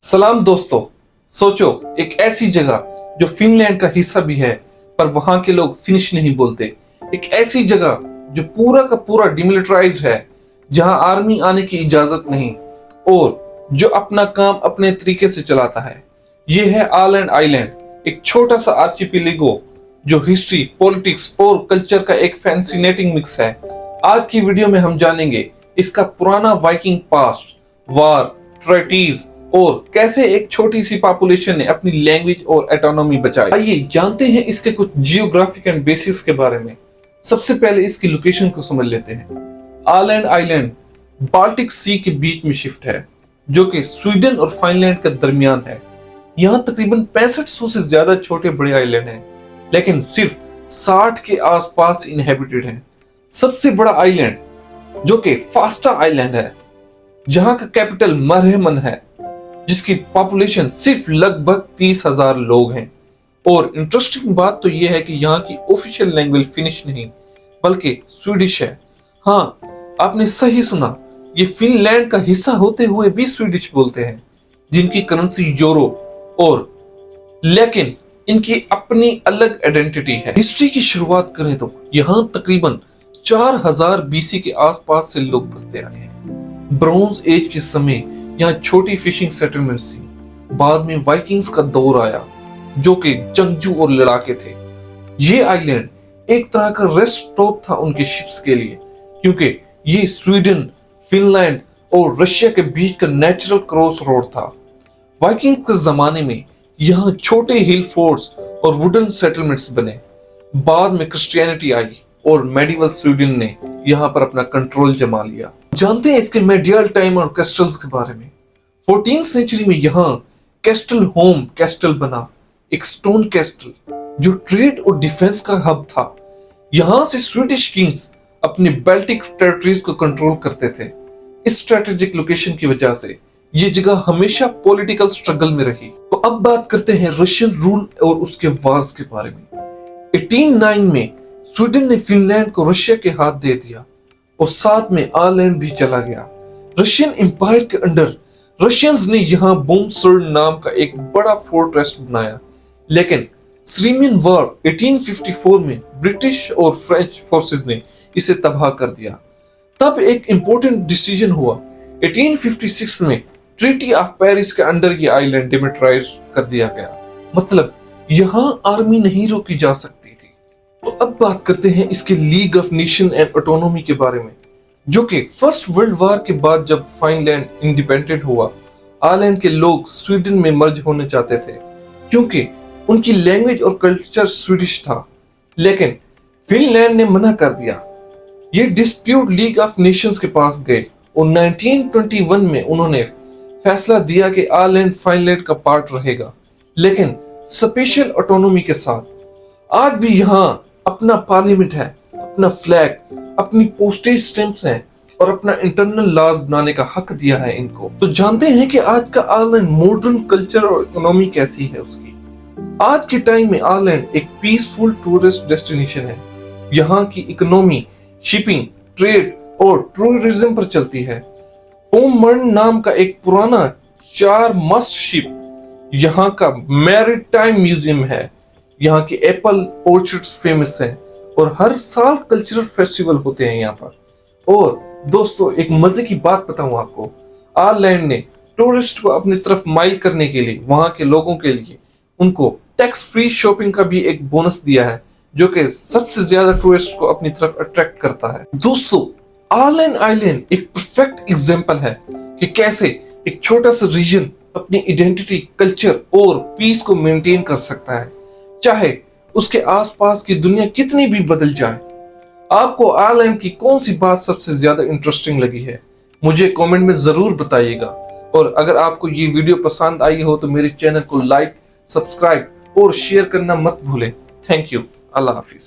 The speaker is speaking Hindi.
सलाम दोस्तों। सोचो, एक ऐसी जगह जो फिनलैंड का हिस्सा भी है पर वहां के लोग फिनिश नहीं बोलते। एक ऐसी जगह जो पूरा का पूरा डिमिलिटराइज्ड है, जहां आर्मी आने की इजाजत नहीं और जो अपना काम अपने तरीके से चलाता है। यह है आलैंड आइलैंड, एक छोटा सा आर्चिपेलागो जो हिस्ट्री, पॉलिटिक्स और कल्चर का एक फैसिनेटिंग मिक्स है। आज की वीडियो में हम जानेंगे इसका पुराना वाइकिंग पास्ट, वार, ट्रेटीज और कैसे एक छोटी सी पॉपुलेशन ने अपनी लैंग्वेज और ऑटोनॉमी बचाई। आइए जानते हैं इसके कुछ जियोग्राफिक एंड बेसिस के बारे में। सबसे पहले इसकी लोकेशन को समझ लेते हैं। आलैंड आइलैंड बाल्टिक सी के बीच में शिफ्ट है, जो कि स्वीडन और फाइनलैंड के दरमियान है। यहाँ तकरीबन 6500 से ज्यादा छोटे बड़े आइलैंड हैं, लेकिन सिर्फ 60 के आसपास इनहेबिटेड हैं। सबसे बड़ा आइलैंड जो कि फास्टा आइलैंड है, जहां का कैपिटल मरहमन है, जिसकी पॉपुलेशन सिर्फ लगभग 30,000 लोग हैं। और इंटरेस्टिंग बात तो यह है कि यहाँ की ऑफिशियल लैंग्वेज फिनिश नहीं बल्कि स्वीडिश है। हाँ, आपने सही सुना, ये फिनलैंड का हिस्सा होते हुए भी स्वीडिश बोलते हैं, जिनकी करेंसी यूरो और लेकिन इनकी अपनी अलग आइडेंटिटी है। हिस्ट्री की शुरुआत करें तो यहाँ तकरीबन 4000 बीसी के आसपास से लोग बसते आए हैं। ब्रोंज एज के समय यहाँ छोटी फिशिंग सेटलमेंट्स थी। बाद में वाइकिंग्स का दौर आया, जो कि जंगजू और लड़ाके थे। ये आइलैंड एक तरह का रेस्ट स्टॉप था उनके शिप्स के लिए, क्योंकि ये स्वीडन, फिनलैंड और रशिया के बीच का नेचुरल क्रॉस रोड था। वाइकिंग के जमाने में यहाँ छोटे हिल फोर्ट्स और वुडन सेटलमेंट्स बने। बाद में क्रिश्चियनिटी आई और मेडिवल स्वीडन ने यहाँ पर अपना कंट्रोल जमा लिया। जानते हैं इसके मेडियल टाइम और कैस्टल्स के बारे में। 14th सेंचुरी में यहाँ कैस्टल होम कैस्टल बना, एक स्टोन कैस्टल जो ट्रेड और डिफेंस का हब था। यहाँ से स्वीडिश किंग्स अपने बाल्टिक टेरिटरीज को कंट्रोल करते थे। इस स्ट्रेटेजिक लोकेशन की वजह से ये जगह हमेशा पॉलिटिकल स्ट्रगल में रही। तो अब बात करते हैं रशियन रूल और उसके वार्स के बारे में। 1809 में स्वीडन ने फिनलैंड को रशिया के हाथ दे दिया और साथ में आलैंड भी चला गया। रशियन एम्पायर के अंडर रशियंस ने यहाँ बोम्सर्ड नाम का एक बड़ा फोर्ट्रेस बनाया, लेकिन सीरियन वॉर 1854 में ब्रिटिश और फ्रेंच फोर्सेस ने इसे तबाह कर दिया। तब एक इंपॉर्टेंट डिसीजन हुआ। 1856 में ट्रीटी ऑफ पेरिस के अंडर ये आइलैंड डिमिलिटराइज कर दिया गया। मतलब यहाँ आर्मी नहीं रोकी जा सकती थी। तो अब बात करते हैं इसके league of nation and autonomy के बारे में, जो कि फर्स्ट वर्ल्ड वॉर के बाद जब फाइनलैंड इंडिपेंडेंट हुआ, आलैंड के लोग स्वीडन में मर्ज होने चाहते थे, क्योंकि उनकी लैंग्वेज और कल्चर स्वीडिश था। लेकिन फिनलैंड ने मना कर दिया। ये डिस्प्यूट लीग ऑफ नेशंस के पास गए और 1921 में उन्होंने फैसला दिया कि आलैंड फाइनलैंड का पार्ट रहेगा, लेकिन स्पेशल ऑटोनॉमी के साथ। आज भी यहाँ अपना पार्लियामेंट है, अपना फ्लैग, अपनी पोस्टेज स्टैंप्स हैं और अपना इंटरनल लॉज बनाने का हक दिया है इनको। तो जानते हैं कि आज का आलैंड मॉडर्न कल्चर और इकोनॉमी कैसी है उसकी। आज के टाइम में आलैंड एक पीसफुल टूरिस्ट डेस्टिनेशन है। यहाँ की इकोनॉमी शिपिंग, ट्रेड और टूरिज्म पर चलती है। पोमर्न नाम का एक पुराना 4 मस्ट शिप यहाँ का मैरीटाइम म्यूजियम है। यहाँ के एप्पल ऑर्चर्ड्स फेमस हैं और हर साल कल्चरल फेस्टिवल होते हैं यहाँ पर। और दोस्तों, एक मजे की बात बताऊं आपको, आयरलैंड ने टूरिस्ट को अपनी तरफ माइल करने के लिए वहां के लोगों के लिए उनको टैक्स फ्री शॉपिंग का भी एक बोनस दिया है, जो कि सबसे ज्यादा टूरिस्ट को अपनी तरफ अट्रैक्ट करता है। दोस्तों, आलैंड आइलैंड एक परफेक्ट एग्जांपल है कि कैसे एक छोटा सा रीजन अपनी आइडेंटिटी, कल्चर और पीस को मेंटेन कर सकता है, चाहे उसके आसपास की दुनिया कितनी भी बदल जाए। आपको आयरलैंड की कौन सी बात सबसे ज्यादा इंटरेस्टिंग लगी है, मुझे कमेंट में जरूर बताइएगा। और अगर आपको ये वीडियो पसंद आई हो तो मेरे चैनल को लाइक, सब्सक्राइब और शेयर करना मत भूलें। Thank you. Allah Hafiz.